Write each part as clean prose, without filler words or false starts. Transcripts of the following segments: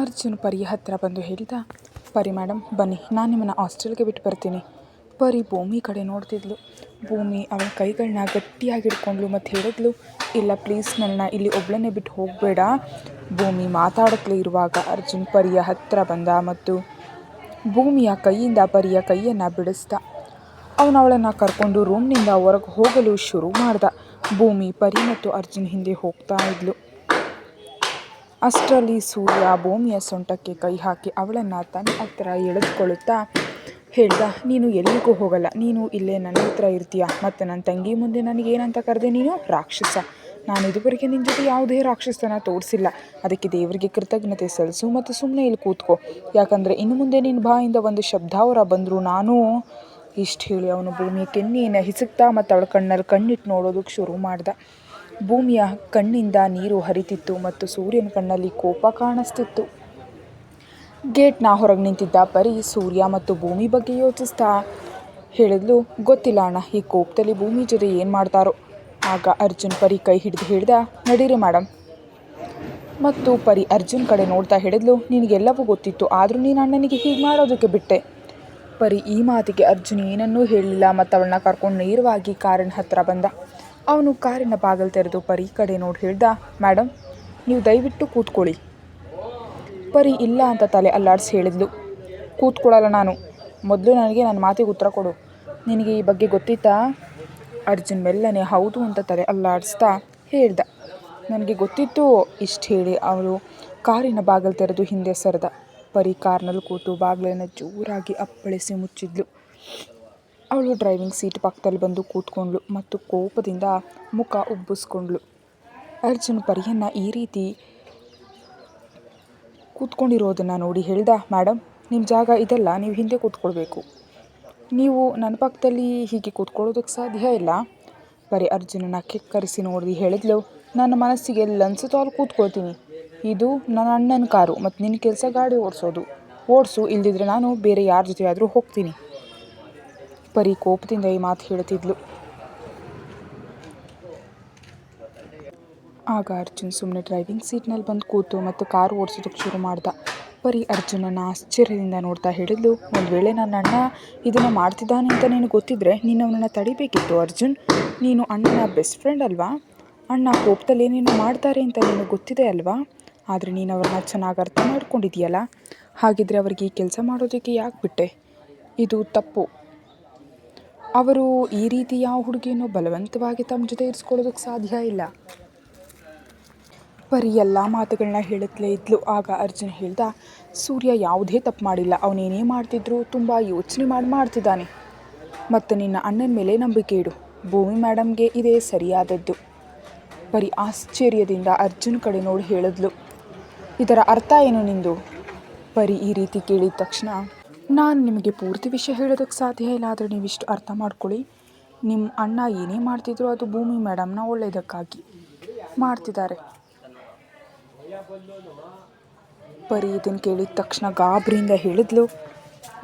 ಅರ್ಜುನ್ ಪರಿಯ ಹತ್ತಿರ ಬಂದು ಹೇಳಿದ, ಪರಿ ಮೇಡಮ್ ಬನ್ನಿ, ನಾನು ನಿಮ್ಮನ್ನು ಹಾಸ್ಟೆಲ್ಗೆ ಬಿಟ್ಟು ಬರ್ತೀನಿ. ಪರಿ ಭೂಮಿ ಕಡೆ ನೋಡ್ತಿದ್ಲು. ಭೂಮಿ ಅವಳ ಕೈಗಳನ್ನ ಗಟ್ಟಿಯಾಗಿ ಹಿಡ್ಕೊಂಡ್ಲು ಮತ್ತು ಹೇಳಿದ್ಲು, ಇಲ್ಲ ಪ್ಲೀಸ್ ನನ್ನ ಇಲ್ಲಿ ಒಬ್ಬಳನ್ನೇ ಬಿಟ್ಟು ಹೋಗಬೇಡ. ಭೂಮಿ ಮಾತಾಡುತ್ತಲೇ ಇರುವಾಗ ಅರ್ಜುನ್ ಪರಿಯ ಹತ್ತಿರ ಬಂದ ಮತ್ತು ಭೂಮಿಯ ಕೈಯಿಂದ ಪರಿಯ ಕೈಯನ್ನು ಬಿಡಿಸ್ದ. ಅವನು ಅವಳನ್ನು ಕರ್ಕೊಂಡು ರೂಮ್ನಿಂದ ಹೊರಗೆ ಹೋಗಲು ಶುರು ಮಾಡ್ದ. ಭೂಮಿ ಪರಿ ಮತ್ತು ಅರ್ಜುನ್ ಹಿಂದೆ ಹೋಗ್ತಾ ಇದ್ಲು. ಅಷ್ಟರಲ್ಲಿ ಸೂರ್ಯ ಭೂಮಿಯ ಸೊಂಟಕ್ಕೆ ಕೈ ಹಾಕಿ ಅವಳನ್ನು ತನ್ನ ಹತ್ರ ಎಳೆದುಕೊಳ್ಳುತ್ತಾ ಹೇಳ್ದ, ನೀನು ಎಲ್ಲಿಗೂ ಹೋಗಲ್ಲ, ನೀನು ಇಲ್ಲೇ ನನ್ನ ಹತ್ರ ಇರ್ತೀಯ. ಮತ್ತು ನನ್ನ ತಂಗಿ ಮುಂದೆ ನನಗೇನಂತ ಕರೆದೆ, ನೀನು ರಾಕ್ಷಸ. ನಾನು ಇದುವರೆಗೆ ನಿನ್ನ ಜೊತೆ ಯಾವುದೇ ರಾಕ್ಷಸನ ತೋರಿಸಿಲ್ಲ. ಅದಕ್ಕೆ ದೇವರಿಗೆ ಕೃತಜ್ಞತೆ ಸಲ್ಲಿಸು ಮತ್ತು ಸುಮ್ಮನೆ ಇಲ್ಲಿ ಕೂತ್ಕೋ. ಯಾಕಂದರೆ ಇನ್ನು ಮುಂದೆ ನಿನ್ನ ಬಾಯಿಂದ ಒಂದು ಶಬ್ದ ಹೊರ ಬಂದರೂ ನಾನು ಇಷ್ಟು ಹೇಳಿ ಅವನು ಭೂಮಿಯ ಕೆನ್ನೆಯನ್ನು ಹಿಸುಕ್ತಾ ಮತ್ತು ಅವಳ ಕಣ್ಣಲ್ಲಿ ಕಣ್ಣಿಟ್ಟು ನೋಡೋದಕ್ಕೆ ಶುರು ಮಾಡ್ದ. ಭೂಮಿಯ ಕಣ್ಣಿಂದ ನೀರು ಹರಿತಿತ್ತು ಮತ್ತು ಸೂರ್ಯನ ಕಣ್ಣಲ್ಲಿ ಕೋಪ ಕಾಣಿಸ್ತಿತ್ತು. ಗೇಟ್ನ ಹೊರಗೆ ನಿಂತಿದ್ದ ಪರಿ ಸೂರ್ಯ ಮತ್ತು ಭೂಮಿ ಬಗ್ಗೆ ಯೋಚಿಸ್ತಾ ಹೇಳಿದ್ಲು, ಗೊತ್ತಿಲ್ಲ ಅಣ್ಣ, ಈ ಕೋಪದಲ್ಲಿ ಭೂಮಿ ಜೊತೆ ಏನು ಮಾಡ್ತಾರೋ. ಆಗ ಅರ್ಜುನ್ ಪರಿ ಕೈ ಹಿಡಿದು ಹೇಳ್ದ, ನಡೀರಿ ಮೇಡಮ್. ಮತ್ತು ಪರಿ ಅರ್ಜುನ್ ಕಡೆ ನೋಡ್ತಾ ಹೇಳಿದ್ಲು, ನಿನಗೆಲ್ಲವೂ ಗೊತ್ತಿತ್ತು, ಆದರೂ ನೀನು ಅಣ್ಣನಿಗೆ ಹೀಗೆ ಮಾಡೋದಕ್ಕೆ ಬಿಟ್ಟೆ. ಪರಿ ಈ ಮಾತಿಗೆ ಅರ್ಜುನ್ ಏನನ್ನೂ ಹೇಳಲಿಲ್ಲ ಮತ್ತು ಅವಳನ್ನ ಕರ್ಕೊಂಡು ನೇರವಾಗಿ ಕಾರಿನ ಹತ್ತಿರ ಬಂದ. ಅವನು ಕಾರಿನ ಬಾಗಿಲು ತೆರೆದು ಪರಿ ಕಡೆ ನೋಡಿ ಹೇಳ್ದ, ಮೇಡಮ್ ನೀವು ದಯವಿಟ್ಟು ಕೂತ್ಕೊಳ್ಳಿ. ಪರಿ ಇಲ್ಲ ಅಂತ ತಲೆ ಅಲ್ಲಾಡಿಸಿ ಹೇಳಿದ್ಲು, ಕೂತ್ಕೊಳ್ಳಲ್ಲ ನಾನು. ಮೊದಲು ನನಗೆ ನನ್ನ ಮಾತಿಗೆ ಉತ್ತರ ಕೊಡು. ನಿನಗೆ ಈ ಬಗ್ಗೆ ಗೊತ್ತಿತ್ತಾ? ಅರ್ಜುನ್ ಮೆಲ್ಲನೆ ಹೌದು ಅಂತ ತಲೆ ಅಲ್ಲಾಡಿಸ್ತಾ ಹೇಳ್ದ, ನನಗೆ ಗೊತ್ತಿತ್ತು. ಇಷ್ಟು ಹೇಳಿ ಅವಳು ಕಾರಿನ ಬಾಗಿಲು ತೆರೆದು ಹಿಂದೆ ಸರಿದ. ಪರಿ ಕಾರ್ನಲ್ಲಿ ಕೂತು ಬಾಗಿಲನ್ನು ಜೋರಾಗಿ ಅಪ್ಪಳಿಸಿ ಮುಚ್ಚಿದ್ಲು. ಅವಳು ಡ್ರೈವಿಂಗ್ ಸೀಟ್ ಪಕ್ಕದಲ್ಲಿ ಬಂದು ಕೂತ್ಕೊಂಡ್ಳು ಮತ್ತು ಕೋಪದಿಂದ ಮುಖ ಉಬ್ಬಿಸ್ಕೊಂಡ್ಳು. ಅರ್ಜುನ್ ಪರಿಯನ್ನು ಈ ರೀತಿ ಕೂತ್ಕೊಂಡಿರೋದನ್ನು ನೋಡಿ ಹೇಳ್ದ, ಮೇಡಮ್ ನಿಮ್ಮ ಜಾಗ ಇದೆಲ್ಲ, ನೀವು ಹಿಂದೆ ಕೂತ್ಕೊಳ್ಬೇಕು. ನೀವು ನನ್ನ ಪಕ್ಕದಲ್ಲಿ ಹೀಗೆ ಕೂತ್ಕೊಳ್ಳೋದಕ್ಕೆ ಸಾಧ್ಯ ಇಲ್ಲ. ಪರಿ ಅರ್ಜುನನ ಕೆಕ್ಕರಿಸಿ ನೋಡಿ ಹೇಳಿದ್ಲು, ನನ್ನ ಮನಸ್ಸಿಗೆ ಎಲ್ಲಿ ಅನ್ಸುತ್ತೋ ಅಲ್ಲಿ ಕೂತ್ಕೊಳ್ತೀನಿ. ಇದು ನನ್ನ ಅಣ್ಣನ ಕಾರು ಮತ್ತು ನಿನ್ನ ಕೆಲಸ ಗಾಡಿ ಓಡಿಸು, ಇಲ್ದಿದ್ರೆ ನಾನು ಬೇರೆ ಯಾರ ಜೊತೆ ಆದರೂ ಹೋಗ್ತೀನಿ. ಪರಿ ಕೋಪದಿಂದ ಈ ಮಾತು ಹೇಳ್ತಿದ್ಲು. ಆಗ ಅರ್ಜುನ್ ಸುಮ್ಮನೆ ಡ್ರೈವಿಂಗ್ ಸೀಟ್ನಲ್ಲಿ ಬಂದು ಕೂತು ಮತ್ತು ಕಾರು ಓಡಿಸೋದಕ್ಕೆ ಶುರು ಮಾಡ್ದ. ಪರಿ ಅರ್ಜುನನ್ನು ಆಶ್ಚರ್ಯದಿಂದ ನೋಡ್ತಾ ಹೇಳಿದ್ಲು, ಒಂದು ವೇಳೆ ನನ್ನ ಅಣ್ಣ ಇದನ್ನು ಮಾಡ್ತಿದ್ದಾನೆ ಅಂತ ನಿನಗೆ ಗೊತ್ತಿದ್ದರೆ ನೀನು ಅವನನ್ನು ತಡಿಬೇಕಿತ್ತು ಅರ್ಜುನ್. ನೀನು ಅಣ್ಣನ ಬೆಸ್ಟ್ ಫ್ರೆಂಡ್ ಅಲ್ವಾ? ಅಣ್ಣ ಕೋಪದಲ್ಲಿ ಏನೇನು ಮಾಡ್ತಾರೆ ಅಂತ ನಿನಗೆ ಗೊತ್ತಿದೆ ಅಲ್ವಾ? ಆದರೆ ನೀನು ಅವ್ರನ್ನ ಚೆನ್ನಾಗಿ ಅರ್ಥ ಮಾಡ್ಕೊಂಡಿದೆಯಲ್ಲ. ಹಾಗಿದ್ರೆ ಅವರಿಗೆ ಈ ಕೆಲಸ ಮಾಡೋದಕ್ಕೆ ಯಾಕೆ ಬಿಟ್ಟೆ? ಇದು ತಪ್ಪು. ಅವರು ಈ ರೀತಿ ಯಾವ ಹುಡುಗಿಯನ್ನು ಬಲವಂತವಾಗಿ ತಮ್ಮ ಜೊತೆ ಇರಿಸ್ಕೊಳ್ಳೋದಕ್ಕೆ ಸಾಧ್ಯ ಇಲ್ಲ. ಪರಿ ಎಲ್ಲ ಮಾತುಗಳನ್ನ ಹೇಳುತ್ತಲೇ ಇದ್ಲು. ಆಗ ಅರ್ಜುನ್ ಹೇಳ್ದ, ಸೂರ್ಯ ಯಾವುದೇ ತಪ್ಪು ಮಾಡಿಲ್ಲ. ಅವನೇನೇ ಮಾಡ್ತಿದ್ರು ತುಂಬ ಯೋಚನೆ ಮಾಡ್ತಿದ್ದಾನೆ. ಮತ್ತು ನಿನ್ನ ಅಣ್ಣನ ಮೇಲೆ ನಂಬಿಕೆ ಇಡು. ಭೂಮಿ ಮೇಡಮ್ಗೆ ಇದೇ ಸರಿಯಾದದ್ದು. ಪರಿ ಆಶ್ಚರ್ಯದಿಂದ ಅರ್ಜುನ್ ಕಡೆ ನೋಡಿ ಹೇಳಿದ್ಲು, ಇದರ ಅರ್ಥ ಏನು ನಿಂದು? ಪರಿ ಈ ರೀತಿ ಕೇಳಿದ ತಕ್ಷಣ, ನಾನು ನಿಮಗೆ ಪೂರ್ತಿ ವಿಷಯ ಹೇಳೋದಕ್ಕೆ ಸಾಧ್ಯ ಇಲ್ಲ, ಆದರೆ ನೀವಿಷ್ಟು ಅರ್ಥ ಮಾಡ್ಕೊಳ್ಳಿ. ನಿಮ್ಮ ಅಣ್ಣ ಏನೇ ಮಾಡ್ತಿದ್ರು ಅದು ಭೂಮಿ ಮೇಡಮ್ನ ಒಳ್ಳೆಯದಕ್ಕಾಗಿ ಮಾಡ್ತಿದ್ದಾರೆ. ಪರಿ ಇದನ್ನು ಕೇಳಿದ ತಕ್ಷಣ ಗಾಬರಿಯಿಂದ ಹೇಳಿದ್ಲು,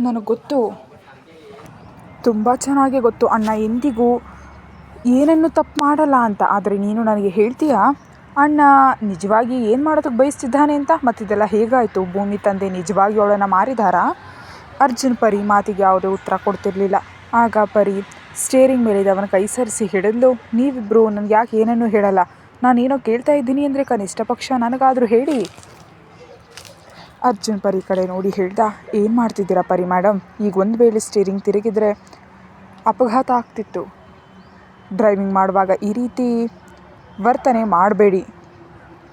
ನನಗೆ ಗೊತ್ತು, ತುಂಬ ಚೆನ್ನಾಗೇ ಗೊತ್ತು, ಅಣ್ಣ ಎಂದಿಗೂ ಏನನ್ನು ತಪ್ಪು ಮಾಡಲ್ಲ ಅಂತ. ಆದರೆ ನೀನು ನನಗೆ ಹೇಳ್ತೀಯಾ ಅಣ್ಣ ನಿಜವಾಗಿ ಏನು ಮಾಡೋದಕ್ಕೆ ಬಯಸ್ತಿದ್ದಾನೆ ಅಂತ? ಮತ್ತಿದೆಲ್ಲ ಹೇಗಾಯಿತು? ಭೂಮಿ ತಂದೆ ನಿಜವಾಗಿ ಅವಳನ್ನು ಮಾರಿದಾರಾ? ಅರ್ಜುನ್ ಪರಿ ಮಾತಿಗೆ ಯಾವುದೇ ಉತ್ತರ ಕೊಡ್ತಿರ್ಲಿಲ್ಲ. ಆಗ ಪರಿ ಸ್ಟೇರಿಂಗ್ ಮೇಲಿದ್ದ ಅವನ ಕೈ ಸರಿಸಿ ಹಿಡಿದ್ಲು, ನೀವಿಬ್ಬರು ನನಗೆ ಯಾಕೆ ಏನನ್ನೂ ಹೇಳಲ್ಲ? ನಾನೇನೋ ಕೇಳ್ತಾ ಇದ್ದೀನಿ ಅಂದರೆ ಕನಿಷ್ಠ ಪಕ್ಷ ನನಗಾದರೂ ಹೇಳಿ. ಅರ್ಜುನ್ ಪರಿ ಕಡೆ ನೋಡಿ ಹೇಳ್ದ, ಏನು ಮಾಡ್ತಿದ್ದೀರಾ ಪರಿ ಮೇಡಮ್? ಈಗ ಒಂದು ವೇಳೆ ಸ್ಟೇರಿಂಗ್ ತಿರುಗಿದ್ರೆ ಅಪಘಾತ ಆಗ್ತಿತ್ತು. ಡ್ರೈವಿಂಗ್ ಮಾಡುವಾಗ ಈ ರೀತಿ ವರ್ತನೆ ಮಾಡಬೇಡಿ.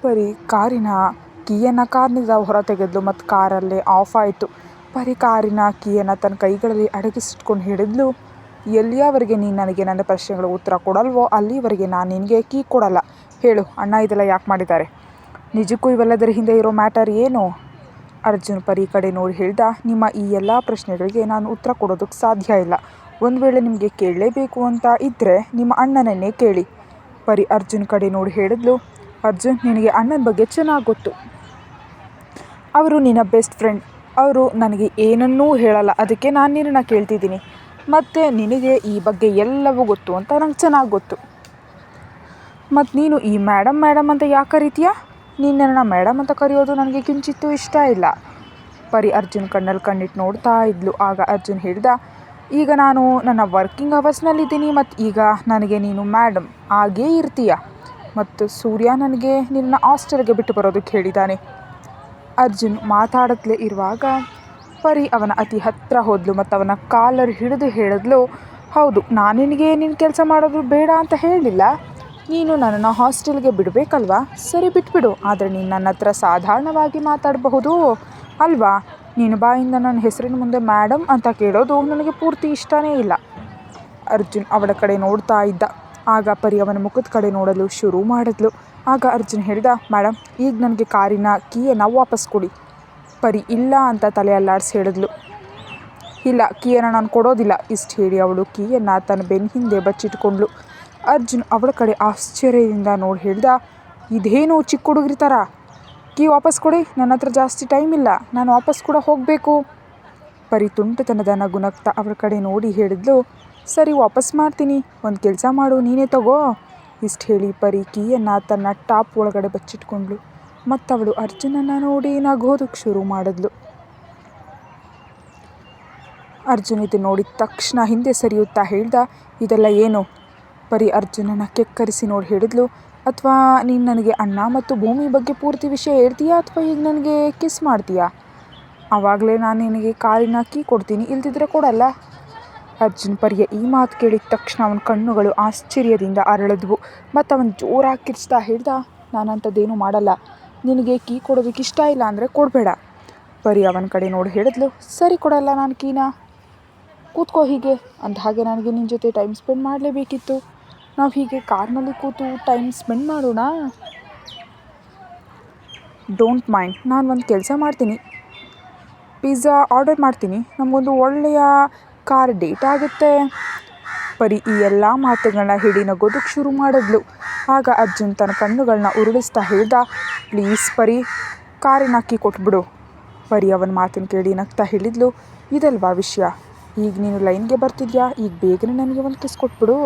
ಪರಿ ಕಾರಿನ ಕೀಯನ್ನು ಕಾರ್ನಿಂದ ಹೊರ ತೆಗೆದ್ಲು ಮತ್ತು ಕಾರಲ್ಲೇ ಆಫ್ ಆಯಿತು. ಪರಿ ಕಾರಿನ ಕೀಯನ್ನು ತನ್ನ ಕೈಗಳಲ್ಲಿ ಅಡಗಿಸಿಟ್ಕೊಂಡು ಹೇಳಿದ್ಲು, ಎಲ್ಲಿಯವರೆಗೆ ನೀನು ನನಗೆ ನನ್ನ ಪ್ರಶ್ನೆಗಳ ಉತ್ತರ ಕೊಡಲ್ವೋ ಅಲ್ಲಿವರೆಗೆ ನಾನು ನಿನಗೆ ಕೀ ಕೊಡಲ್ಲ. ಹೇಳು, ಅಣ್ಣ ಇದೆಲ್ಲ ಯಾಕೆ ಮಾಡಿದ್ದಾರೆ? ನಿಜಕ್ಕೂ ಇವೆಲ್ಲದರ ಹಿಂದೆ ಇರೋ ಮ್ಯಾಟರ್ ಏನು? ಅರ್ಜುನ್ ಪರಿ ಕಡೆ ನೋಡಿ ಹೇಳ್ದ, ನಿಮ್ಮ ಈ ಎಲ್ಲ ಪ್ರಶ್ನೆಗಳಿಗೆ ನಾನು ಉತ್ತರ ಕೊಡೋದಕ್ಕೆ ಸಾಧ್ಯ ಇಲ್ಲ. ಒಂದು ವೇಳೆ ನಿಮಗೆ ಕೇಳಲೇಬೇಕು ಅಂತ ಇದ್ದರೆ ನಿಮ್ಮ ಅಣ್ಣನನ್ನೇ ಕೇಳಿ. ಪರಿ ಅರ್ಜುನ್ ಕಡೆ ನೋಡಿ ಹೇಳಿದ್ಲು, ಅರ್ಜುನ್ ನಿನಗೆ ಅಣ್ಣನ ಬಗ್ಗೆ ಚೆನ್ನಾಗಿ ಗೊತ್ತು. ಅವರು ನಿನ್ನ ಬೆಸ್ಟ್ ಫ್ರೆಂಡ್. ಅವರು ನನಗೆ ಏನನ್ನೂ ಹೇಳಲ್ಲ. ಅದಕ್ಕೆ ನಾನು ನಿನ್ನನ್ನು ಕೇಳ್ತಿದ್ದೀನಿ. ಮತ್ತು ನಿನಗೆ ಈ ಬಗ್ಗೆ ಎಲ್ಲವೂ ಗೊತ್ತು ಅಂತ ನಂಗೆ ಚೆನ್ನಾಗಿ ಗೊತ್ತು. ಮತ್ತು ನೀನು ಈ ಮೇಡಮ್ ಅಂತ ಯಾಕೆ ಕರೀತೀಯ? ನೀನು ನನ್ನ ಮೇಡಮ್ ಅಂತ ಕರೆಯೋದು ನನಗೆ ಕಿಂಚಿತ್ತೂ ಇಷ್ಟ ಇಲ್ಲ. ಪರಿ ಅರ್ಜುನ್ ಕಣ್ಣಲ್ಲಿ ಕಣ್ಣಿಟ್ಟು ನೋಡ್ತಾ ಇದ್ಲು. ಆಗ ಅರ್ಜುನ್ ಹೇಳ್ದ, ಈಗ ನಾನು ನನ್ನ ವರ್ಕಿಂಗ್ ಅವರ್ಸ್ನಲ್ಲಿದ್ದೀನಿ ಮತ್ತು ಈಗ ನನಗೆ ನೀನು ಮೇಡಮ್ ಆಗೇ ಇರ್ತೀಯ. ಮತ್ತು ಸೂರ್ಯ ನನಗೆ ನಿನ್ನ ಹಾಸ್ಟೆಲ್ಗೆ ಬಿಟ್ಟು ಬರೋದಕ್ಕೆ ಹೇಳಿದ್ದಾನೆ. ಅರ್ಜುನ್ ಮಾತಾಡತ್ಲೇ ಇರುವಾಗ ಪರಿ ಅವನ ಅತಿ ಹತ್ತಿರ ಹೋದ್ಲು ಮತ್ತು ಅವನ ಕಾಲರ್ ಹಿಡಿದು ಹೇಳಿದ್ಲು, ಹೌದು, ನಾನು ನಿನಗೆ ನಿನ್ನ ಕೆಲಸ ಮಾಡೋದು ಬೇಡ ಅಂತ ಹೇಳಲಿಲ್ಲ. ನೀನು ನನ್ನನ್ನು ಹಾಸ್ಟೆಲ್ಗೆ ಬಿಡಬೇಕಲ್ವಾ? ಸರಿ, ಬಿಟ್ಬಿಡು. ಆದರೆ ನೀನು ನನ್ನ ಹತ್ರ ಸಾಧಾರಣವಾಗಿ ಮಾತಾಡಬಹುದು ಅಲ್ವಾ? ನೀನು ಬಾಯಿಂದ ನನ್ನ ಹೆಸರಿನ ಮುಂದೆ ಮೇಡಮ್ ಅಂತ ಕೇಳೋದು ನನಗೆ ಪೂರ್ತಿ ಇಷ್ಟನೇ ಇಲ್ಲ. ಅರ್ಜುನ್ ಅವಳ ಕಡೆ ನೋಡ್ತಾ ಇದ್ದ. ಆಗ ಪರಿ ಅವನ ಮುಖದ ಕಡೆ ನೋಡಲು ಶುರು ಮಾಡಿದ್ಲು. ಆಗ ಅರ್ಜುನ್ ಹೇಳ್ದ, ಮೇಡಮ್, ಈಗ ನನಗೆ ಕಾರಿನ ಕೀಯನ್ನು ವಾಪಸ್ ಕೊಡಿ. ಪರಿ ಇಲ್ಲ ಅಂತ ತಲೆ ಅಲ್ಲಾಡಿಸಿ ಹೇಳಿದ್ಲು. ಇಲ್ಲ, ಕೀಯನ್ನು ನಾನು ಕೊಡೋದಿಲ್ಲ. ಇಷ್ಟು ಹೇಳಿ ಅವಳು ಕೀಯನ್ನು ತನ್ನ ಬೆನ್ನ ಹಿಂದೆ ಬಚ್ಚಿಟ್ಕೊಂಡ್ಳು. ಅರ್ಜುನ್ ಅವಳ ಕಡೆ ಆಶ್ಚರ್ಯದಿಂದ ನೋಡಿ ಹೇಳ್ದ, ಇದೇನು ಚಿಕ್ಕ ಹುಡುಗರಿ ಥರ? ಕೀ ವಾಪಸ್ ಕೊಡಿ, ನನ್ನ ಹತ್ರ ಜಾಸ್ತಿ ಟೈಮ್ ಇಲ್ಲ, ನಾನು ವಾಪಸ್ ಕೂಡ ಹೋಗಬೇಕು. ಪರಿ ತುಂಟತನದ ನಗು ನಗ್ತಾ ಅವಳ ಕಡೆ ನೋಡಿ ಹೇಳಿದ್ಲು, ಸರಿ, ವಾಪಸ್ ಮಾಡ್ತೀನಿ. ಒಂದು ಕೆಲಸ ಮಾಡು, ನೀನೇ ತಗೋ. ಇಷ್ಟು ಹೇಳಿ ಪರಿ ಕೀಯನ್ನು ತನ್ನ ಟಾಪ್ ಒಳಗಡೆ ಬಚ್ಚಿಟ್ಕೊಂಡ್ಳು. ಮತ್ತವಳು ಅರ್ಜುನನ್ನು ನೋಡಿ ನಗೋದಕ್ಕೆ ಶುರು ಮಾಡಿದ್ಲು. ಅರ್ಜುನ್ ಇದು ನೋಡಿದ ತಕ್ಷಣ ಹಿಂದೆ ಸರಿಯುತ್ತಾ ಹೇಳ್ದ, ಇದೆಲ್ಲ ಏನು? ಪರಿ ಅರ್ಜುನನ್ನು ಕೆಕ್ಕರಿಸಿ ನೋಡಿ ಹೇಳಿದ್ಲು, ಅಥವಾ ನೀನು ನನಗೆ ಅಣ್ಣ ಮತ್ತು ಭೂಮಿ ಬಗ್ಗೆ ಪೂರ್ತಿ ವಿಷಯ ಹೇಳ್ತೀಯಾ ಅಥವಾ ಈಗ ನನಗೆ ಕಿಸ್ ಮಾಡ್ತೀಯಾ? ಆವಾಗಲೇ ನಾನು ನಿನಗೆ ಕಾರಿನ ಕೀ ಕೊಡ್ತೀನಿ, ಇಲ್ದಿದ್ರೆ ಕೊಡಲ್ಲ. ಅರ್ಜುನ್ ಪರಿಯ ಈ ಮಾತು ಕೇಳಿದ ತಕ್ಷಣ ಅವನ ಕಣ್ಣುಗಳು ಆಶ್ಚರ್ಯದಿಂದ ಅರಳಿದ್ವು ಮತ್ತು ಅವನು ಜೋರಾಗಿ ಕಿರ್ಚ್ತಾ ಹೇಳ್ದ, ನಾನಂಥದ್ದೇನೂ ಮಾಡಲ್ಲ. ನಿನಗೆ ಕೀ ಕೊಡೋದಕ್ಕೆ ಇಷ್ಟ ಇಲ್ಲ ಅಂದರೆ ಕೊಡಬೇಡ. ಪರಿ ಅವನ ಕಡೆ ನೋಡಿ ಹೇಳಿದ್ಲು, ಸರಿ, ಕೊಡಲ್ಲ ನಾನು ಕೀನ. ಕೂತ್ಕೋ ಹೀಗೆ. ಅಂದ ಹಾಗೆ ನನಗೆ ನಿನ್ನ ಜೊತೆ ಟೈಮ್ ಸ್ಪೆಂಡ್ ಮಾಡಲೇಬೇಕಿತ್ತು. ನಾವು ಹೀಗೆ ಕಾರ್ನಲ್ಲಿ ಕೂತು ಟೈಮ್ ಸ್ಪೆಂಡ್ ಮಾಡೋಣ. ಡೋಂಟ್ ಮೈಂಡ್, ನಾನು ಒಂದು ಕೆಲಸ ಮಾಡ್ತೀನಿ, ಪಿಜ್ಜಾ ಆರ್ಡರ್ ಮಾಡ್ತೀನಿ, ನಮಗೊಂದು ಒಳ್ಳೆಯ ಕಾರ್ ಡೇಟ್ ಆಗುತ್ತೆ. ಪರಿ ಈ ಎಲ್ಲ ಮಾತುಗಳನ್ನ ಹಿಡಿ ನಗೋದಕ್ಕೆ ಶುರು ಮಾಡಿದ್ಲು. ಆಗ ಅರ್ಜುನ್ ತನ್ನ ಕಣ್ಣುಗಳನ್ನ ಉರುಳಿಸ್ತಾ ಹೇಳ್ದ, ಪ್ಲೀಸ್ ಪರಿ, ಕಾರಿನ ಕೀ ಕೊಟ್ಬಿಡು. ಪರಿ ಅವನ ಮಾತನ್ನು ಕೇಳಿ ನಗ್ತಾ ಹೇಳಿದ್ಲು, ಇದಲ್ವಾ ವಿಷಯ? ಈಗ ನೀನು ಲೈನ್ಗೆ ಬರ್ತಿದ್ಯಾ? ಈಗ ಬೇಗನೆ ನನಗೆ ಒಂದು ಕಿಸ್ ಕೊಟ್ಬಿಡು.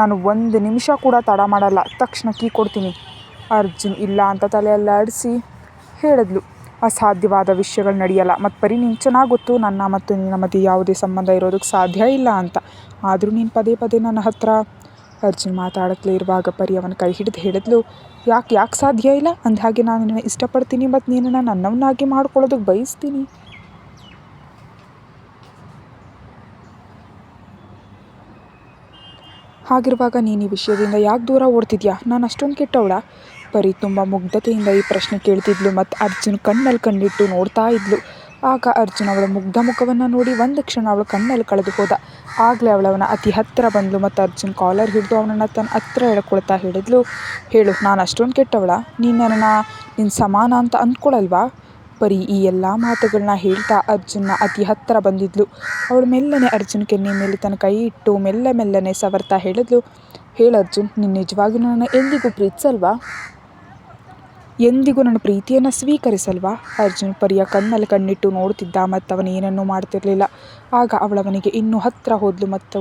ನಾನು 1 ನಿಮಿಷ ಕೂಡ ತಡ ಮಾಡಲ್ಲ, ತಕ್ಷಣ ಕೀ ಕೊಡ್ತೀನಿ. ಅರ್ಜುನ್ ಇಲ್ಲ ಅಂತ ತಲೆಯಲ್ಲಾಡಿಸಿ ಹೇಳಿದ್ಲು, ಅಸಾಧ್ಯವಾದ ವಿಷಯಗಳು ನಡೆಯಲ್ಲ. ಮತ್ತು ಪರಿ, ನೀನು ಚೆನ್ನಾಗಿ ಗೊತ್ತು ನನ್ನ ಮತ್ತು ನಿನ್ನ ಮಧ್ಯೆ ಯಾವುದೇ ಸಂಬಂಧ ಇರೋದಕ್ಕೆ ಸಾಧ್ಯ ಇಲ್ಲ ಅಂತ. ಆದರೂ ನೀನು ಪದೇ ಪದೇ ನನ್ನ ಹತ್ರ. ಅರ್ಜುನ್ ಮಾತಾಡತ್ಲೇ ಇರುವಾಗ ಪರಿ ಅವನ ಕೈ ಹಿಡಿದು ಹೇಳಿದ್ಲು, ಯಾಕೆ ಸಾಧ್ಯ ಇಲ್ಲ? ಅಂದ ಹಾಗೆ ನಾನು ನಿನ್ನ ಇಷ್ಟಪಡ್ತೀನಿ ಮತ್ತು ನೀನನ್ನು ನನ್ನವನ್ನಾಗಿ ಮಾಡ್ಕೊಳ್ಳೋದಕ್ಕೆ ಬಯಸ್ತೀನಿ. ಹಾಗಿರುವಾಗ ನೀನು ಈ ವಿಷಯದಿಂದ ಯಾಕೆ ದೂರ ಓಡ್ತಿದ್ಯಾ? ನಾನು ಅಷ್ಟೊಂದು ಕೆಟ್ಟವಳ? ಪರಿ ತುಂಬ ಮುಗ್ಧತೆಯಿಂದ ಈ ಪ್ರಶ್ನೆ ಕೇಳ್ತಿದ್ಲು ಮತ್ತು ಅರ್ಜುನ್ ಕಣ್ಣಲ್ಲಿ ಕಣ್ಣಿಟ್ಟು ನೋಡ್ತಾ ಇದ್ಲು. ಆಗ ಅರ್ಜುನ್ ಅವಳ ಮುಗ್ಧ ಮುಖವನ್ನು ನೋಡಿ ಒಂದು ಕ್ಷಣ ಅವಳ ಕಣ್ಣಲ್ಲಿ ಕಳೆದು ಹೋದ. ಆಗಲೇ ಅವನ ಅತಿ ಹತ್ತಿರ ಬಂದಳು ಮತ್ತು ಅರ್ಜುನ್ ಕಾಲರ್ ಹಿಡಿದು ಅವನನ್ನು ತನ್ನ ಹತ್ತಿರ ಎಳ್ಕೊಳ್ತಾ ಹೇಳಿದ್ಲು, ಹೇಳು, ನಾನು ಅಷ್ಟೊಂದು ಕೆಟ್ಟವಳ? ನೀನು ನನ್ನನ್ನು ನಿನ್ನ ಸಮಾನ ಅಂತ ಅಂದ್ಕೊಳಲ್ವಾ? ಪರಿ ಈ ಎಲ್ಲ ಮಾತುಗಳನ್ನ ಹೇಳ್ತಾ ಅರ್ಜುನ್ನ ಅತಿ ಹತ್ತಿರ ಬಂದಿದ್ಲು. ಅವಳು ಮೆಲ್ಲನೆ ಅರ್ಜುನ್ ಕೆನ್ನೆ ಮೇಲೆ ತನ್ನ ಕೈ ಇಟ್ಟು ಮೆಲ್ಲನೆ ಸವರ್ತಾ ಹೇಳಿದ್ಲು, ಹೇಳು ಅರ್ಜುನ್, ನೀನು ನಿಜವಾಗಿಯೂ ನನ್ನ ಎಂದಿಗೂ ಪ್ರೀತಿಸಲ್ವಾ? ಎಂದಿಗೂ ನನ್ನ ಪ್ರೀತಿಯನ್ನು ಸ್ವೀಕರಿಸಲ್ವಾ? ಅರ್ಜುನ್ ಪರಿಯ ಕಣ್ಣಲ್ಲಿ ಕಣ್ಣಿಟ್ಟು ನೋಡ್ತಿದ್ದ ಮತ್ತು ಅವನು ಏನನ್ನೂ ಮಾಡ್ತಿರ್ಲಿಲ್ಲ. ಆಗ ಅವನಿಗೆ ಇನ್ನೂ ಹತ್ತಿರ ಹೋದ್ಲು ಮತ್ತು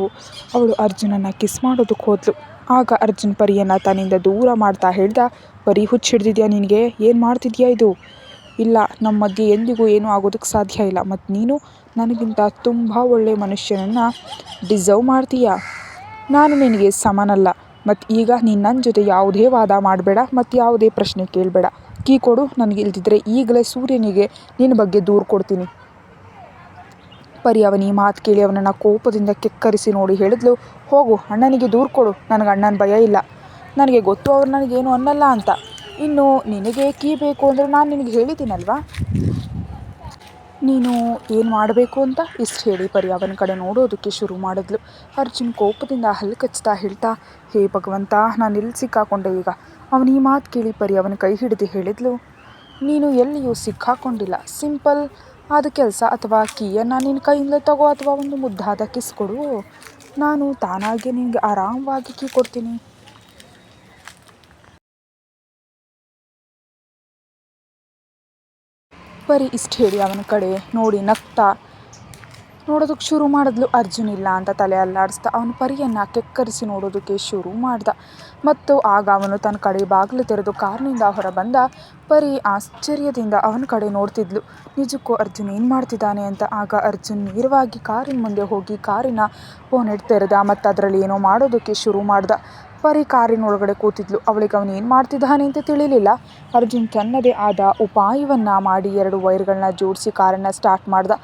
ಅವಳು ಅರ್ಜುನನ್ನು ಕಿಸ್ ಮಾಡೋದಕ್ಕೆ ಹೋದ್ಲು. ಆಗ ಅರ್ಜುನ್ ಪರಿಯನ್ನು ತನ್ನಿಂದ ದೂರ ಮಾಡ್ತಾ ಹೇಳ್ದ, ಪರಿ, ಹುಚ್ಚು ಹಿಡ್ದಿದ್ಯಾ ನಿನಗೆ? ಏನು ಮಾಡ್ತಿದ್ಯಾ ಇದು? ಇಲ್ಲ, ನಮ್ಮ ಮಧ್ಯೆ ಎಂದಿಗೂ ಏನೂ ಆಗೋದಕ್ಕೆ ಸಾಧ್ಯ ಇಲ್ಲ ಮತ್ತು ನೀನು ನನಗಿಂತ ತುಂಬ ಒಳ್ಳೆಯ ಮನುಷ್ಯನನ್ನು ಡಿಸರ್ವ್ ಮಾಡ್ತೀಯ. ನಾನು ನಿನಗೆ ಸಮನಲ್ಲ. ಮತ್ತು ಈಗ ನೀನು ನನ್ನ ಜೊತೆ ಯಾವುದೇ ವಾದ ಮಾಡಬೇಡ ಮತ್ತು ಯಾವುದೇ ಪ್ರಶ್ನೆ ಕೇಳಬೇಡ. ಕೀ ಕೊಡು ನನಗೆ, ಇಲ್ದಿದ್ರೆ ಈಗಲೇ ಸೂರ್ಯನಿಗೆ ನಿನ್ನ ಬಗ್ಗೆ ದೂರು ಕೊಡ್ತೀನಿ. ಪರಿ ಅವನ ಈ ಮಾತು ಕೇಳಿ ಅವನನ್ನು ಕೋಪದಿಂದ ಕೆಕ್ಕರಿಸಿ ನೋಡಿ ಹೇಳಿದ್ಲು, ಹೋಗು, ಅಣ್ಣನಿಗೆ ದೂರು ಕೊಡು. ನನಗೆ ಅಣ್ಣನ ಭಯ ಇಲ್ಲ. ನನಗೆ ಗೊತ್ತು ಅವ್ರು ನನಗೇನು ಅನ್ನಲ್ಲ ಅಂತ. ಇನ್ನು ನಿನಗೆ ಕೀ ಬೇಕು ಅಂದರೆ ನಾನು ನಿನಗೆ ಹೇಳಿದ್ದೀನಲ್ವಾ ನೀನು ಏನು ಮಾಡಬೇಕು ಅಂತ. ಇಷ್ಟು ಹೇಳಿ ಪರಿ ಅವನ ಕಡೆ ನೋಡೋದಕ್ಕೆ ಶುರು ಮಾಡಿದ್ಲು. ಅರ್ಜುನ್ ಕೋಪದಿಂದ ಹಲ್ಲು ಕಚ್ತಾ ಹೇಳ್ತಾ, ಹೇ ಭಗವಂತ, ನಾನು ಎಲ್ಲಿ ಸಿಕ್ಕಾಕೊಂಡೆ ಈಗ? ಅವನ ಈ ಮಾತು ಕೇಳಿ ಪರಿ ಅವನ ಕೈ ಹಿಡಿದು ಹೇಳಿದ್ಲು, ನೀನು ಎಲ್ಲಿಯೂ ಸಿಕ್ಕಾಕೊಂಡಿಲ್ಲ. ಸಿಂಪಲ್ ಆದ ಕೆಲಸ. ಅಥವಾ ಕೀಯನ್ನು ನಿನ್ನ ಕೈಯಿಂದ ತಗೋ ಅಥವಾ ಒಂದು ಮುದ್ದಾದ ಕಿಸ್ ಕೊಡು. ನಾನು ತಾನಾಗೆ ನಿನಗೆ ಆರಾಮವಾಗಿ ಕೀ ಕೊಡ್ತೀನಿ. ಪರಿ ಇಷ್ಟು ಹೇಳಿ ಅವನ ಕಡೆ ನೋಡಿ ನಗ್ತಾ ನೋಡೋದಕ್ಕೆ ಶುರು ಮಾಡಿದ್ಲು. ಅರ್ಜುನ್ ಇಲ್ಲ ಅಂತ ತಲೆ ಅಲ್ಲಾಡಿಸ್ದ. ಅವನು ಪರಿಯನ್ನು ಕೆಕ್ಕರಿಸಿ ನೋಡೋದಕ್ಕೆ ಶುರು ಮಾಡ್ದ. ಮತ್ತು ಆಗ ಅವನು ತನ್ನ ಕಡೆ ಬಾಗಿಲು ತೆರೆದು ಕಾರ್ನಿಂದ ಹೊರ ಬಂದ. ಪರಿ ಆಶ್ಚರ್ಯದಿಂದ ಅವನ ಕಡೆ ನೋಡ್ತಿದ್ಲು. ನಿಜಕ್ಕೂ ಅರ್ಜುನ್ ಏನು ಮಾಡ್ತಿದ್ದಾನೆ ಅಂತ. ಆಗ ಅರ್ಜುನ್ ನೇರವಾಗಿ ಕಾರಿನ ಮುಂದೆ ಹೋಗಿ ಕಾರಿನ ಬೋನೆಟ್ ತೆರೆದ ಮತ್ತು ಅದರಲ್ಲಿ ಏನೋ ಮಾಡೋದಕ್ಕೆ ಶುರು ಮಾಡ್ದ. ಪರಿ ಕಾರಿನೊಳಗಡೆ ಕೂತಿದ್ಲು. ಅವಳಿಗೆ ಅವನು ಏನು ಮಾಡ್ತಿದ್ದಾನೆ ಅಂತ ತಿಳಿಲಿಲ್ಲ. ಅರ್ಜುನ್ ತನ್ನದೇ ಆದ ಉಪಾಯವನ್ನು ಮಾಡಿ 2 ವೈರ್ಗಳನ್ನ ಜೋಡಿಸಿ ಕಾರನ್ನು ಸ್ಟಾರ್ಟ್ ಮಾಡ್ದ.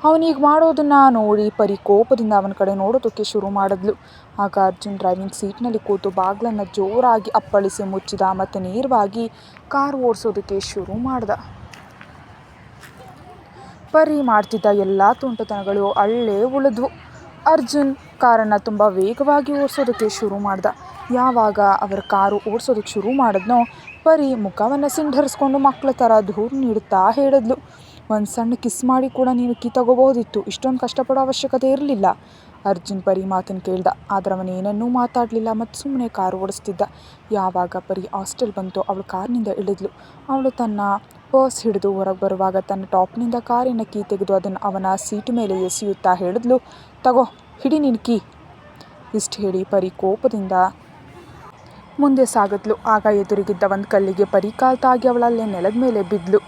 ಅವನೀಗ ಮಾಡೋದನ್ನು ನೋಡಿ ಪರಿ ಕೋಪದಿಂದ ಅವನ ಕಡೆ ನೋಡೋದಕ್ಕೆ ಶುರು ಮಾಡಿದ್ಲು. ಆಗ ಅರ್ಜುನ್ ಡ್ರೈವಿಂಗ್ ಸೀಟ್ನಲ್ಲಿ ಕೂತು ಬಾಗಿಲನ್ನು ಜೋರಾಗಿ ಅಪ್ಪಳಿಸಿ ಮುಚ್ಚಿದ ಮತ್ತು ನೇರವಾಗಿ ಕಾರ್ ಓಡಿಸೋದಕ್ಕೆ ಶುರು ಮಾಡ್ದ. ಪರಿ ಮಾಡ್ತಿದ್ದ ಎಲ್ಲ ತುಂಟತನಗಳು ಅಲ್ಲೇ ಉಳಿದ್ವು. ಅರ್ಜುನ್ ಕಾರನ್ನು ತುಂಬ ವೇಗವಾಗಿ ಓಡಿಸೋದಕ್ಕೆ ಶುರು ಮಾಡ್ದ. ಯಾವಾಗ ಅವರ ಕಾರು ಓಡಿಸೋದಕ್ಕೆ ಶುರು ಮಾಡಿದ್ನೋ ಪರಿ ಮುಖವನ್ನು ಸಿಂಡರಿಸ್ಕೊಂಡು ಮಕ್ಕಳ ಥರ ದೂರು ನೀಡುತ್ತಾ ಹೇಳಿದ್ಲು, ಒಂದು ಸಣ್ಣ ಕಿಸ್ ಮಾಡಿ ಕೂಡ ನೀನು ಕೀ ತಗೋಬಹುದಿತ್ತು, ಇಷ್ಟೊಂದು ಕಷ್ಟಪಡೋ ಅವಶ್ಯಕತೆ ಇರಲಿಲ್ಲ. ಅರ್ಜುನ್ ಪರಿ ಮಾತನ್ನು ಕೇಳ್ದ. ಆದರೆ ಅವನೇನನ್ನೂ ಮಾತಾಡಲಿಲ್ಲ ಮತ್ತು ಸುಮ್ಮನೆ ಕಾರು ಓಡಿಸ್ತಿದ್ದ. ಯಾವಾಗ ಪರಿ ಹಾಸ್ಟೆಲ್ ಬಂತು ಅವಳು ಕಾರ್ನಿಂದ ಇಳಿದ್ಲು. ಅವಳು ತನ್ನ ಪರ್ಸ್ ಹಿಡಿದು ಹೊರಗೆ ಬರುವಾಗ ತನ್ನ ಟಾಪ್ನಿಂದ ಕಾರಿನ ಕೀ ತೆಗೆದು ಅದನ್ನು ಅವನ ಸೀಟು ಮೇಲೆ ಎಸೆಯುತ್ತಾ ಹೇಳಿದ್ಲು, ತಗೋ ಹಿಡಿ ನಿನ್ನ ಕೀ. ಇಷ್ಟು ಹೇಳಿ ಪರಿ ಕೋಪದಿಂದ ಮುಂದೆ ಸಾಗಿದ್ಲು. ಆಗ ಎದುರಿಗಿದ್ದ ಒಂದು ಕಲ್ಲಿಗೆ ಪರಿ ಕಾಲು ತಾಗಿ ಅವಳಲ್ಲೇ ನೆಲದ ಮೇಲೆ ಬಿದ್ಲು.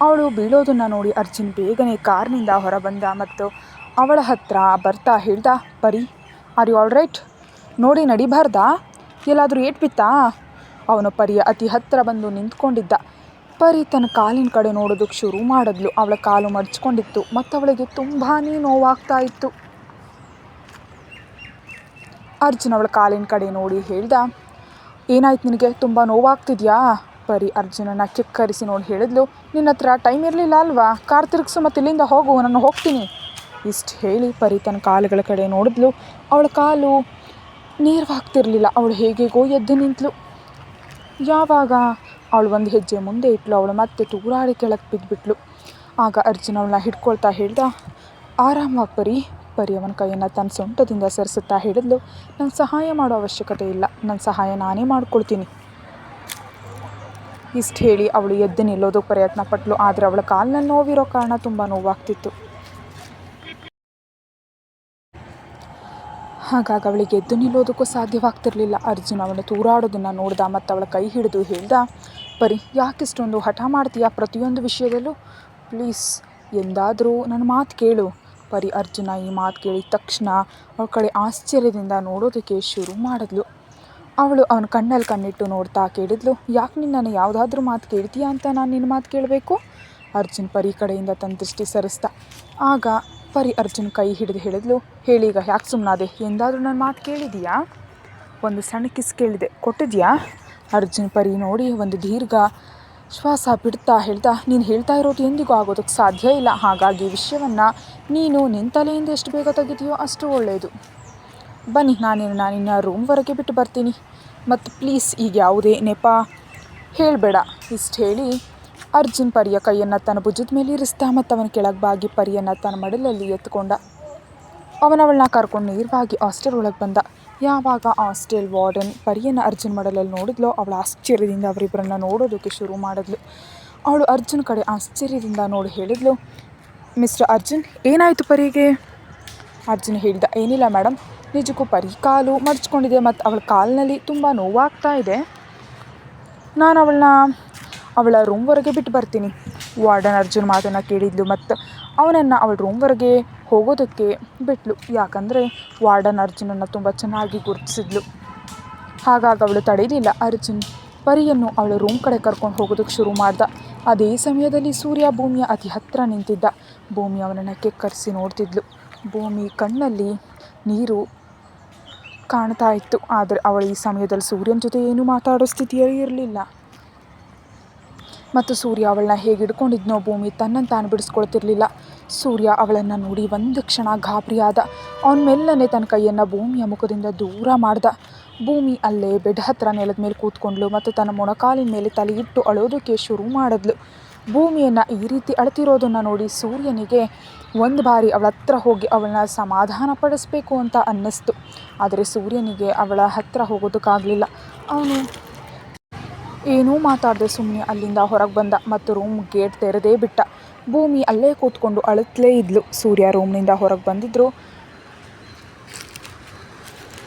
ಅವಳು ಬೀಳೋದನ್ನು ನೋಡಿ ಅರ್ಜುನ್ ಬೇಗನೆ ಕಾರ್ನಿಂದ ಹೊರ ಬಂದ ಮತ್ತು ಅವಳ ಹತ್ರ ಬರ್ತಾ ಹೇಳ್ದ, ಪರಿ ಆರ್ ಯು ಆಲ್ ರೈಟ್? ನೋಡಿ ನಡಿಬಾರ್ದಾ? ಎಲ್ಲಾದರೂ ಏಟ್ ಬಿತ್ತಾ? ಅವನು ಪರಿಯ ಅತಿ ಹತ್ತಿರ ಬಂದು ನಿಂತ್ಕೊಂಡಿದ್ದ. ಪರಿ ತನ್ನ ಕಾಲಿನ ಕಡೆ ನೋಡೋದಕ್ಕೆ ಶುರು ಮಾಡಿದ್ಲು. ಅವಳ ಕಾಲು ಮಡ್ಚ್ಕೊಂಡಿತ್ತು ಮತ್ತು ಅವಳಿಗೆ ತುಂಬಾ ನೋವಾಗ್ತಾ ಇತ್ತು. ಅರ್ಜುನ್ ಅವಳ ಕಾಲಿನ ಕಡೆ ನೋಡಿ ಹೇಳ್ದ, ಏನಾಯ್ತು ನಿನಗೆ, ತುಂಬ ನೋವಾಗ್ತಿದ್ಯಾ? ಪರಿ ಅರ್ಜುನನ್ನು ಕೆಕ್ಕರಿಸಿ ನೋಡಿ ಹೇಳಿದ್ಲು, ನಿನ್ನ ಹತ್ರ ಟೈಮ್ ಇರಲಿಲ್ಲ ಅಲ್ವಾ? ಕಾರ್ ತಿರುಗಿಸು ಮತ್ತು ಇಲ್ಲಿಂದ ಹೋಗು, ನಾನು ಹೋಗ್ತೀನಿ. ಇಷ್ಟು ಹೇಳಿ ಪರಿ ತನ್ನ ಕಾಲುಗಳ ಕಡೆ ನೋಡಿದ್ಲು. ಅವಳ ಕಾಲು ನೇರವಾಗ್ತಿರ್ಲಿಲ್ಲ. ಅವಳು ಹೇಗೇಗೋ ಎದ್ದು ನಿಂತಳು. ಯಾವಾಗ ಅವಳು ಒಂದು ಹೆಜ್ಜೆ ಮುಂದೆ ಇಟ್ಲು ಅವಳು ಮತ್ತೆ ತೂರಾಡಿ ಕೆಳಗೆ ಬಿದ್ದುಬಿಟ್ಲು. ಆಗ ಅರ್ಜುನ್ ಅವಳನ್ನ ಹಿಡ್ಕೊಳ್ತಾ ಹೇಳ್ದ, ಆರಾಮಾಗಿ ಪರಿ. ಪರಿ ಅವನ ಕೈಯನ್ನು ತನ್ನ ಸೊಂಟದಿಂದ ಸರಿಸುತ್ತಾ ಹೇಳಿದ್ಲು, ನಂಗೆ ಸಹಾಯ ಮಾಡೋ ಅವಶ್ಯಕತೆ ಇಲ್ಲ, ನನ್ನ ಸಹಾಯ ನಾನೇ ಮಾಡ್ಕೊಳ್ತೀನಿ. ಇಷ್ಟು ಹೇಳಿ ಅವಳು ಎದ್ದು ನಿಲ್ಲೋದಕ್ಕೆ ಪ್ರಯತ್ನ ಪಟ್ಲು. ಆದರೆ ಅವಳ ಕಾಲಿನಲ್ಲಿ ನೋವಿರೋ ಕಾರಣ ತುಂಬ ನೋವಾಗ್ತಿತ್ತು. ಹಾಗಾಗಿ ಅವಳಿಗೆ ಎದ್ದು ನಿಲ್ಲೋದಕ್ಕೂ ಸಾಧ್ಯವಾಗ್ತಿರ್ಲಿಲ್ಲ. ಅರ್ಜುನ್ ಅವಳು ತೂರಾಡೋದನ್ನು ನೋಡ್ದ ಮತ್ತು ಅವಳ ಕೈ ಹಿಡಿದು ಹೇಳ್ದ, ಪರಿ ಯಾಕಿಷ್ಟೊಂದು ಹಠ ಮಾಡ್ತೀಯಾ ಪ್ರತಿಯೊಂದು ವಿಷಯದಲ್ಲೂ? ಪ್ಲೀಸ್ ಎಂದಾದರೂ ನನ್ನ ಮಾತು ಕೇಳು. ಪರಿ ಅರ್ಜುನ ಈ ಮಾತು ಕೇಳಿದ ತಕ್ಷಣ ಅವಳ ಕಡೆ ಆಶ್ಚರ್ಯದಿಂದ ನೋಡೋದಕ್ಕೆ ಶುರು ಮಾಡಿದ್ಲು. ಅವಳು ಅವನ ಕಣ್ಣಲ್ಲಿ ಕಣ್ಣಿಟ್ಟು ನೋಡ್ತಾ ಕೇಳಿದ್ಲು, ಯಾಕೆ ನಿನ್ನನ್ನು ಯಾವುದಾದ್ರೂ ಮಾತು ಕೇಳ್ತೀಯಾ ಅಂತ ನಾನು ನಿನ್ನ ಮಾತು ಕೇಳಬೇಕು? ಅರ್ಜುನ್ ಪರಿ ಕಡೆಯಿಂದ ತನ್ನ ದೃಷ್ಟಿ ಸರಿಸ್ದ. ಆಗ ಪರಿ ಅರ್ಜುನ್ ಕೈ ಹಿಡಿದು ಹೇಳಿದ್ಲು, ಹೇಳೀಗ ಯಾಕೆ ಸುಮ್ಮನಾದೆ? ಎಂದಾದರೂ ನನ್ನ ಮಾತು ಕೇಳಿದೀಯಾ? ಒಂದು ಸಣ್ಣ ಕಿಸ್ ಕೇಳಿದೆ, ಕೊಟ್ಟಿದ್ಯಾ? ಅರ್ಜುನ್ ಪರಿ ನೋಡಿ ಒಂದು ದೀರ್ಘ ಶ್ವಾಸ ಬಿಡ್ತಾ ಹೇಳ್ದ, ನೀನು ಹೇಳ್ತಾ ಇರೋದು ಎಂದಿಗೂ ಆಗೋದಕ್ಕೆ ಸಾಧ್ಯ ಇಲ್ಲ. ಹಾಗಾಗಿ ವಿಷಯವನ್ನು ನೀನು ನಿನ್ನ ತಲೆಯಿಂದ ಎಷ್ಟು ಬೇಗ ತೆಗಿತೀಯೋ ಅಷ್ಟು ಒಳ್ಳೆಯದು. ಬನ್ನಿ, ನಿನ್ನ ರೂಮ್ವರೆಗೆ ಬಿಟ್ಟು ಬರ್ತೀನಿ. ಮತ್ತು ಪ್ಲೀಸ್ ಈಗ ಯಾವುದೇ ನೆಪ ಹೇಳಬೇಡ. ಇಷ್ಟು ಹೇಳಿ ಅರ್ಜುನ್ ಪರಿಯ ಕೈಯನ್ನು ತನ್ನ ಭುಜದ ಮೇಲೆ ಇರಿಸ್ತಾ ಮತ್ತು ಅವನ ಕೆಳಗೆ ಬಾಗಿ ಪರಿಯನ್ನು ತನ್ನ ಮಡಲಲ್ಲಿ ಎತ್ಕೊಂಡ. ಅವಳನ್ನ ಕರ್ಕೊಂಡು ನೇರವಾಗಿ ಹಾಸ್ಟೆಲ್ ಒಳಗೆ ಬಂದ. ಯಾವಾಗ ಹಾಸ್ಟೆಲ್ ವಾರ್ಡನ್ ಪರಿಯನ್ನು ಅರ್ಜುನ್ ಮಡಲಲ್ಲಿ ನೋಡಿದ್ಲೋ ಅವಳು ಆಶ್ಚರ್ಯದಿಂದ ಅವರಿಬ್ಬರನ್ನ ನೋಡೋದಕ್ಕೆ ಶುರು ಮಾಡಿದ್ಲು. ಅವಳು ಅರ್ಜುನ್ ಕಡೆ ಆಶ್ಚರ್ಯದಿಂದ ನೋಡಿ ಹೇಳಿದ್ಲು, ಮಿಸ್ಟರ್ ಅರ್ಜುನ್, ಏನಾಯಿತು ಪರಿಗೆ? ಅರ್ಜುನ್ ಹೇಳಿದ, ಏನಿಲ್ಲ ಮೇಡಮ್, ನಿಜಕ್ಕೂ ಪರಿ ಕಾಲು ಮಡ್ಚ್ಕೊಂಡಿದೆ ಮತ್ತು ಅವಳ ಕಾಲಿನಲ್ಲಿ ತುಂಬ ನೋವಾಗ್ತಾ ಇದೆ. ನಾನು ಅವಳ ರೂಮ್ವರೆಗೆ ಬಿಟ್ಟು ಬರ್ತೀನಿ. ವಾರ್ಡನ್ ಅರ್ಜುನ್ ಮಾತನ್ನು ಕೇಳಿದ್ಲು ಮತ್ತು ಅವನನ್ನು ಅವಳ ರೂಮ್ವರೆಗೆ ಹೋಗೋದಕ್ಕೆ ಬಿಟ್ಲು. ಯಾಕಂದರೆ ವಾರ್ಡನ್ ಅರ್ಜುನನ್ನು ತುಂಬ ಚೆನ್ನಾಗಿ ಗುರುತಿಸಿದ್ಲು. ಹಾಗಾಗಿ ಅವಳು ತಡೆಯಲಿಲ್ಲ. ಅರ್ಜುನ್ ಪರಿಯನ್ನು ಅವಳ ರೂಮ್ ಕಡೆ ಕರ್ಕೊಂಡು ಹೋಗೋದಕ್ಕೆ ಶುರು ಮಾಡ್ದ. ಅದೇ ಸಮಯದಲ್ಲಿ ಸೂರ್ಯ ಭೂಮಿಯ ಅತಿ ಹತ್ತಿರ ನಿಂತಿದ್ದ. ಭೂಮಿ ಅವನನ್ನು ಕೆಕ್ಕರಿಸಿ ನೋಡ್ತಿದ್ಲು. ಭೂಮಿ ಕಣ್ಣಲ್ಲಿ ನೀರು ಕಾಣ್ತಾ ಇತ್ತು. ಆದರೆ ಅವಳು ಈ ಸಮಯದಲ್ಲಿ ಸೂರ್ಯನ ಜೊತೆ ಏನೂ ಮಾತಾಡೋ ಸ್ಥಿತಿಯಲ್ಲಿ ಇರಲಿಲ್ಲ. ಮತ್ತು ಸೂರ್ಯ ಅವಳನ್ನ ಹೇಗೆ ಹಿಡ್ಕೊಂಡಿದ್ನೋ ಭೂಮಿ ತನ್ನನ್ನು ತಾನು ಬಿಡಿಸ್ಕೊಳ್ತಿರ್ಲಿಲ್ಲ. ಸೂರ್ಯ ಅವಳನ್ನು ನೋಡಿ ಒಂದು ಕ್ಷಣ ಗಾಬರಿಯಾದ. ಅವನ ಮೆಲ್ಲನೆ ತನ್ನ ಕೈಯನ್ನು ಭೂಮಿಯ ಮುಖದಿಂದ ದೂರ ಮಾಡ್ದ. ಭೂಮಿ ಅಲ್ಲೇ ಬೆಡ್ ಹತ್ತಿರ ನೆಲದ ಮೇಲೆ ಕೂತ್ಕೊಂಡ್ಲು ಮತ್ತು ತನ್ನ ಮೊಣಕಾಲಿನ ಮೇಲೆ ತಲೆ ಇಟ್ಟು ಅಳೋದಕ್ಕೆ ಶುರು ಮಾಡಿದ್ಲು. ಭೂಮಿಯನ್ನು ಈ ರೀತಿ ಅಳ್ತಿರೋದನ್ನು ನೋಡಿ ಸೂರ್ಯನಿಗೆ ಒಂದು ಬಾರಿ ಅವಳ ಹತ್ರ ಹೋಗಿ ಅವಳನ್ನ ಸಮಾಧಾನ ಪಡಿಸ್ಬೇಕು ಅಂತ ಅನ್ನಿಸ್ತು. ಆದರೆ ಸೂರ್ಯನಿಗೆ ಅವಳ ಹತ್ತಿರ ಹೋಗೋದಕ್ಕಾಗಲಿಲ್ಲ. ಅವನು ಏನೂ ಮಾತಾಡದೆ ಸುಮ್ಮನೆ ಅಲ್ಲಿಂದ ಹೊರಗೆ ಬಂದ ಮತ್ತು ರೂಮ್ ಗೇಟ್ ತೆರೆದೇ ಬಿಟ್ಟ. ಭೂಮಿ ಅಲ್ಲೇ ಕೂತ್ಕೊಂಡು ಅಳುತ್ತಲೇ ಇದ್ಲು. ಸೂರ್ಯ ರೂಮ್ನಿಂದ ಹೊರಗೆ ಬಂದಿದ್ರು.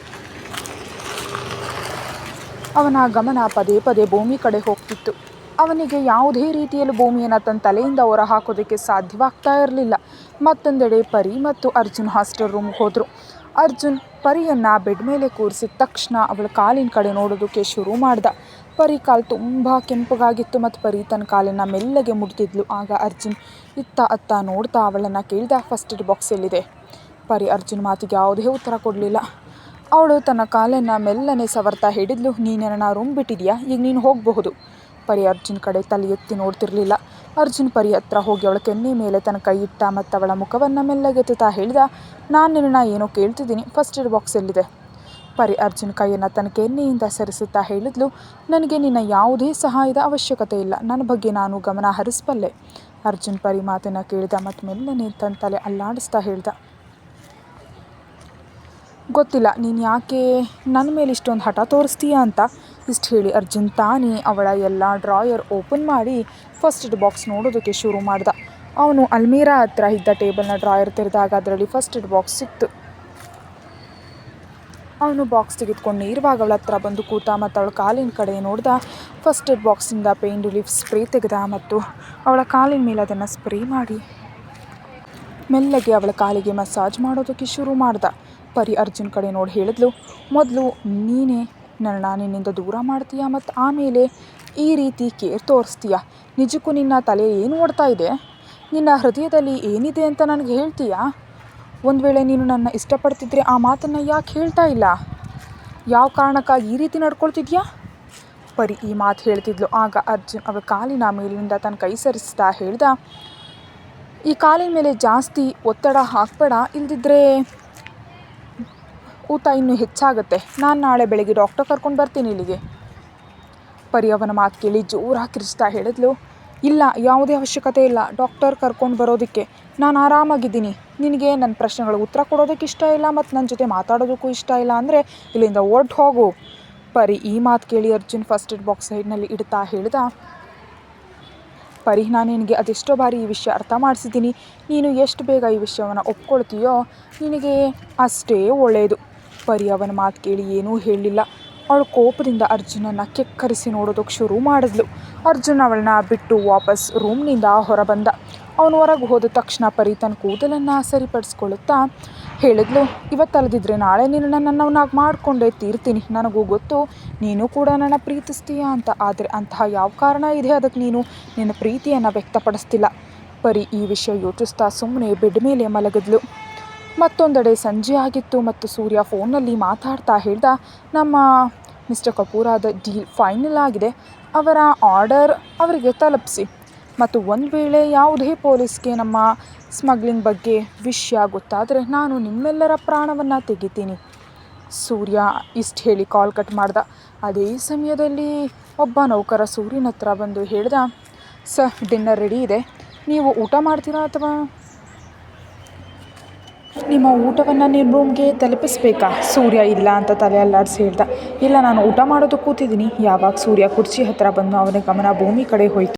ಅವನ ಗಮನ ಪದೇ ಪದೇ ಭೂಮಿ ಕಡೆ ಹೋಗ್ತಿತ್ತು. ಅವನಿಗೆ ಯಾವುದೇ ರೀತಿಯಲ್ಲೂ ಭೂಮಿಯನ್ನು ತನ್ನ ತಲೆಯಿಂದ ಹೊರ ಹಾಕೋದಕ್ಕೆ ಸಾಧ್ಯವಾಗ್ತಾ ಇರಲಿಲ್ಲ. ಮತ್ತೊಂದೆಡೆ ಪರಿ ಮತ್ತು ಅರ್ಜುನ್ ಹಾಸ್ಟೆಲ್ ರೂಮ್ಗೆ ಹೋದರು. ಅರ್ಜುನ್ ಪರಿಯನ್ನು ಬೆಡ್ ಮೇಲೆ ಕೂರಿಸಿದ ತಕ್ಷಣ ಅವಳ ಕಾಲಿನ ಕಡೆ ನೋಡೋದಕ್ಕೆ ಶುರು ಮಾಡ್ದ. ಪರಿ ಕಾಲು ತುಂಬ ಕೆಂಪಗಾಗಿತ್ತು ಮತ್ತು ಪರಿ ತನ್ನ ಕಾಲನ್ನು ಮೆಲ್ಲಗೆ ಮುಟ್ತಿದ್ಲು. ಆಗ ಅರ್ಜುನ್ ಇತ್ತ ಅತ್ತ ನೋಡ್ತಾ ಅವಳನ್ನು ಕೇಳ್ದ, ಫಸ್ಟ್ ಏಡ್ ಬಾಕ್ಸ್ ಎಲ್ಲಿದೆ? ಪರಿ ಅರ್ಜುನ್ ಮಾತಿಗೆ ಯಾವುದೇ ಉತ್ತರ ಕೊಡಲಿಲ್ಲ. ಅವಳು ತನ್ನ ಕಾಲನ್ನು ಮೆಲ್ಲನೆ ಸವರ್ತಾ ಹೇಳಿದ್ಲು, ನೀನೇನ ರೂಮ್ ಬಿಟ್ಟಿದ್ಯಾ, ಈಗ ನೀನು ಹೋಗಬಹುದು. ಪರಿ ಅರ್ಜುನ್ ಕಡೆ ತಲೆ ಎತ್ತಿ ನೋಡ್ತಿರ್ಲಿಲ್ಲ. ಅರ್ಜುನ್ ಪರಿ ಹತ್ರ ಹೋಗಿ ಅವಳ ಕೆನ್ನೆ ಮೇಲೆ ತನ್ನ ಕೈ ಇಟ್ಟ ಮತ್ತು ಅವಳ ಮುಖವನ್ನು ಮೆಲ್ಲಗೆತ್ತಾ ಹೇಳ್ದ, ನಾನು ನಿನ್ನ ಏನೋ ಕೇಳ್ತಿದ್ದೀನಿ, ಫಸ್ಟ್ ಏಡ್ ಬಾಕ್ಸ್ ಎಲ್ಲಿದೆ? ಪರಿ ಅರ್ಜುನ್ ಕೈಯನ್ನು ತನ್ನ ಕೆನ್ನೆಯಿಂದ ಸರಿಸುತ್ತಾ ಹೇಳಿದ್ಲು, ನನಗೆ ನಿನ್ನ ಯಾವುದೇ ಸಹಾಯದ ಅವಶ್ಯಕತೆ ಇಲ್ಲ, ನನ್ನ ಬಗ್ಗೆ ನಾನು ಗಮನ ಹರಿಸಬಲ್ಲೆ. ಅರ್ಜುನ್ ಪರಿ ಮಾತನ್ನು ಕೇಳಿದ ಮತ್ತು ಮೆಲ್ಲನೆ ತನ್ನ ತಲೆ ಅಲ್ಲಾಡಿಸ್ತಾ ಹೇಳ್ದ, ಗೊತ್ತಿಲ್ಲ ನೀನು ಯಾಕೆ ನನ್ನ ಮೇಲೆ ಇಷ್ಟೊಂದು ಹಠ ತೋರಿಸ್ತೀಯ ಅಂತ. ಇಷ್ಟು ಹೇಳಿ ಅರ್ಜುನ್ ತಾನೇ ಅವಳ ಎಲ್ಲ ಡ್ರಾಯರ್ ಓಪನ್ ಮಾಡಿ ಫಸ್ಟ್ ಏಡ್ ಬಾಕ್ಸ್ ನೋಡೋದಕ್ಕೆ ಶುರು ಮಾಡ್ದ. ಅವನು ಅಲ್ಮೀರಾ ಹತ್ರ ಇದ್ದ ಟೇಬಲ್ನ ಡ್ರಾಯರ್ ತೆರೆದಾಗ ಅದರಲ್ಲಿ ಫಸ್ಟ್ ಏಡ್ ಬಾಕ್ಸ್ ಸಿಕ್ತು. ಅವನು ಬಾಕ್ಸ್ ತೆಗೆದುಕೊಂಡು ನೇರವಾಗಿ ಅವಳ ಹತ್ರ ಬಂದು ಕೂತ ಮತ್ತು ಅವಳ ಕಾಲಿನ ಕಡೆ ನೋಡ್ದ. ಫಸ್ಟ್ ಏಡ್ ಬಾಕ್ಸಿಂದ ಪೇಯ್ನ್ ರಿಲೀಫ್ ಸ್ಪ್ರೇ ತೆಗೆದ ಮತ್ತು ಅವಳ ಕಾಲಿನ ಮೇಲೆ ಅದನ್ನು ಸ್ಪ್ರೇ ಮಾಡಿ ಮೆಲ್ಲಗೆ ಅವಳ ಕಾಲಿಗೆ ಮಸಾಜ್ ಮಾಡೋದಕ್ಕೆ ಶುರು ಮಾಡ್ದ. ಪರಿ ಅರ್ಜುನ್ ಕಡೆ ನೋಡಿ ಹೇಳಿದ್ಲು, ಮೊದಲು ನೀನೇ ನನ್ನ ನಿನ್ನಿಂದ ದೂರ ಮಾಡ್ತೀಯಾ ಮತ್ತು ಆಮೇಲೆ ಈ ರೀತಿ ಕೇರ್ ತೋರಿಸ್ತೀಯ. ನಿಜಕ್ಕೂ ನಿನ್ನ ತಲೆ ಏನು ಓಡ್ತಾ ಇದೆ? ನಿನ್ನ ಹೃದಯದಲ್ಲಿ ಏನಿದೆ ಅಂತ ನನಗೆ ಹೇಳ್ತೀಯಾ? ಒಂದು ವೇಳೆ ನೀನು ನನ್ನ ಇಷ್ಟಪಡ್ತಿದ್ರೆ ಆ ಮಾತನ್ನು ಯಾಕೆ ಹೇಳ್ತಾ ಇಲ್ಲ? ಯಾವ ಕಾರಣಕ್ಕಾಗಿ ಈ ರೀತಿ ನಡ್ಕೊಳ್ತಿದ್ಯಾ? ಪರಿ ಈ ಮಾತು ಹೇಳ್ತಿದ್ಲು. ಆಗ ಅರ್ಜುನ್ ಅವಳ ಕಾಲಿನ ಮೇಲಿನಿಂದ ತನ್ನ ಕೈ ಸರಿಸ್ತಾ ಹೇಳ್ದ, ಈ ಕಾಲಿನ ಮೇಲೆ ಜಾಸ್ತಿ ಒತ್ತಡ ಹಾಕಬೇಡ, ಇಲ್ದಿದ್ರೆ ಊತ ಇನ್ನೂ ಹೆಚ್ಚಾಗುತ್ತೆ. ನಾನು ನಾಳೆ ಬೆಳಗ್ಗೆ ಡಾಕ್ಟರ್ ಕರ್ಕೊಂಡು ಬರ್ತೀನಿ ಇಲ್ಲಿಗೆ. ಪರಿ ಅವನ ಮಾತು ಕೇಳಿ ಜೋರಾಗಿ ಕಿರಿಸ್ತಾ ಹೇಳಿದ್ಲು, ಇಲ್ಲ, ಯಾವುದೇ ಅವಶ್ಯಕತೆ ಇಲ್ಲ ಡಾಕ್ಟರ್ ಕರ್ಕೊಂಡು ಬರೋದಕ್ಕೆ. ನಾನು ಆರಾಮಾಗಿದ್ದೀನಿ. ನಿನಗೆ ನನ್ನ ಪ್ರಶ್ನೆಗಳಿಗೆ ಉತ್ತರ ಕೊಡೋದಕ್ಕೆ ಇಷ್ಟ ಇಲ್ಲ ಮತ್ತು ನನ್ನ ಜೊತೆ ಮಾತಾಡೋದಕ್ಕೂ ಇಷ್ಟ ಇಲ್ಲ ಅಂದರೆ ಇಲ್ಲಿಂದ ಹೊರ್ಟು ಹೋಗು. ಪರಿ ಈ ಮಾತು ಕೇಳಿ ಅರ್ಜುನ್ ಫಸ್ಟ್ ಏಡ್ ಬಾಕ್ಸ್ ಸೈಡ್ನಲ್ಲಿ ಇಡ್ತಾ ಹೇಳ್ದ, ಪರಿ ನಾನು ನಿನಗೆ ಅದೆಷ್ಟೋ ಬಾರಿ ಈ ವಿಷಯ ಅರ್ಥ ಮಾಡಿಸಿದ್ದೀನಿ. ನೀನು ಎಷ್ಟು ಬೇಗ ಈ ವಿಷಯವನ್ನು ಒಪ್ಕೊಳ್ತೀಯೋ ನಿನಗೆ ಅಷ್ಟೇ ಒಳ್ಳೆಯದು. ಪರಿ ಅವನ ಮಾತು ಕೇಳಿ ಏನೂ ಹೇಳಲಿಲ್ಲ. ಅವಳು ಕೋಪದಿಂದ ಅರ್ಜುನನ್ನು ಕೆಕ್ಕರಿಸಿ ನೋಡೋದಕ್ಕೆ ಶುರು ಮಾಡಿದ್ಲು. ಅರ್ಜುನ್ ಅವಳನ್ನ ಬಿಟ್ಟು ವಾಪಸ್ ರೂಮ್ನಿಂದ ಹೊರಬಂದ. ಅವನು ಹೊರಗೆ ಹೋದ ತಕ್ಷಣ ಪರಿ ತನ್ನ ಕೂದಲನ್ನು ಸರಿಪಡಿಸ್ಕೊಳ್ಳುತ್ತಾ ಹೇಳಿದ್ಲು, ಇವತ್ತಲ್ಲದಿದ್ದರೆ ನಾಳೆ ನೀನು ನನ್ನವನಾಗಿ ಮಾಡಿಕೊಂಡೇ ತೀರ್ತೀನಿ. ನನಗೂ ಗೊತ್ತು ನೀನು ಕೂಡ ನನ್ನ ಪ್ರೀತಿಸ್ತೀಯ ಅಂತ. ಆದರೆ ಅಂತಹ ಯಾವ ಕಾರಣ ಇದೆ ಅದಕ್ಕೆ ನೀನು ನಿನ್ನ ಪ್ರೀತಿಯನ್ನು ವ್ಯಕ್ತಪಡಿಸ್ತಿಲ್ಲ. ಪರಿ ಈ ವಿಷಯ ಯೋಚಿಸ್ತಾ ಸುಮ್ಮನೆ ಬೆಡ್ ಮೇಲೆ ಮಲಗಿದ್ಲು. ಮತ್ತೊಂದೆಡೆ ಸಂಜೆ ಆಗಿತ್ತು ಮತ್ತು ಸೂರ್ಯ ಫೋನ್ನಲ್ಲಿ ಮಾತಾಡ್ತಾ ಹೇಳ್ದ, ನಮ್ಮ ಮಿಸ್ಟರ್ ಕಪೂರಾದ ಡೀಲ್ ಫೈನಲ್ ಆಗಿದೆ. ಅವರ ಆರ್ಡರ್ ಅವರಿಗೆ ತಲುಪಿಸಿ ಮತ್ತು ಒಂದು ವೇಳೆ ಯಾವುದೇ ಪೊಲೀಸ್ಗೆ ನಮ್ಮ ಸ್ಮಗ್ಲಿಂಗ್ ಬಗ್ಗೆ ವಿಷಯ ಗೊತ್ತಾದರೆ ನಾನು ನಿಮ್ಮೆಲ್ಲರ ಪ್ರಾಣವನ್ನು ತೆಗಿತೀನಿ. ಸೂರ್ಯ ಇಷ್ಟು ಹೇಳಿ ಕಾಲ್ ಕಟ್ ಮಾಡ್ದ. ಅದೇ ಸಮಯದಲ್ಲಿ ಒಬ್ಬ ನೌಕರ ಸೂರ್ಯನ ಹತ್ರ ಬಂದು ಹೇಳ್ದ, ಸರ್ ಡಿನ್ನರ್ ರೆಡಿ ಇದೆ, ನೀವು ಊಟ ಮಾಡ್ತೀರಾ ಅಥವಾ ನಿಮ್ಮ ಊಟವನ್ನು ನಿಮ್ಮ ರೂಮ್ಗೆ ತಲುಪಿಸ್ಬೇಕಾ? ಸೂರ್ಯ ಇಲ್ಲ ಅಂತ ತಲೆ ಅಲ್ಲಾಡಿಸಿ ಹೇಳ್ದ, ಇಲ್ಲ ನಾನು ಊಟ ಮಾಡೋದಕ್ಕೆ ಕೂತಿದ್ದೀನಿ. ಯಾವಾಗ ಸೂರ್ಯ ಕುರ್ಚಿ ಹತ್ತಿರ ಬಂದು ಅವನ ಗಮನ ಭೂಮಿ ಕಡೆ ಹೋಯಿತು.